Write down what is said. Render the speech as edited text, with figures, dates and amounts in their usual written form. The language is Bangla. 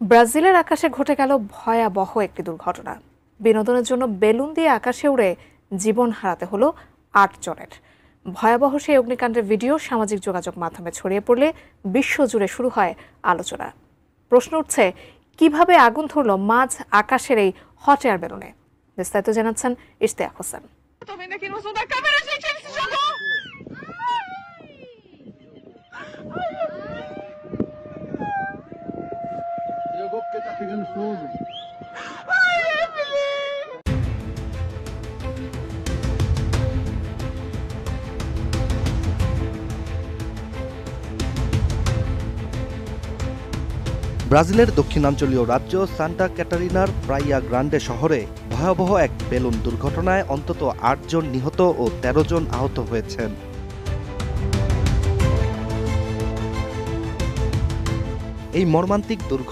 ব্রাজিলের আকাশে ঘটে গেল ভয়াবহ একটি দুর্ঘটনা। বিনোদনের জন্য বেলুন দিয়ে আকাশে উড়ে জীবন হারাতে হলো ৮ জনের। ভয়াবহ সেই অগ্নিকাণ্ডের ভিডিও সামাজিক যোগাযোগ মাধ্যমে ছড়িয়ে পড়লে বিশ্বজুড়ে শুরু হয় আলোচনা। প্রশ্ন উঠছে, কিভাবে আগুন ধরল মাঝ আকাশের এই হট এয়ার বেলুনে? বিস্তারিত জানাচ্ছেন Ishtiaq Hossain. Que tá pegando fogo. ব্রাজিলের দক্ষিণাঞ্চলীয় রাজ্য সান্টা ক্যাটারিনার প্রাইয়া গ্রান্ডে শহরে ভয়াবহ এক বেলুন দুর্ঘটনায় অন্তত ৮ জন নিহত ও ১৩ জন আহত হয়েছেন। এই মর্মান্তিক দুর্ঘটনা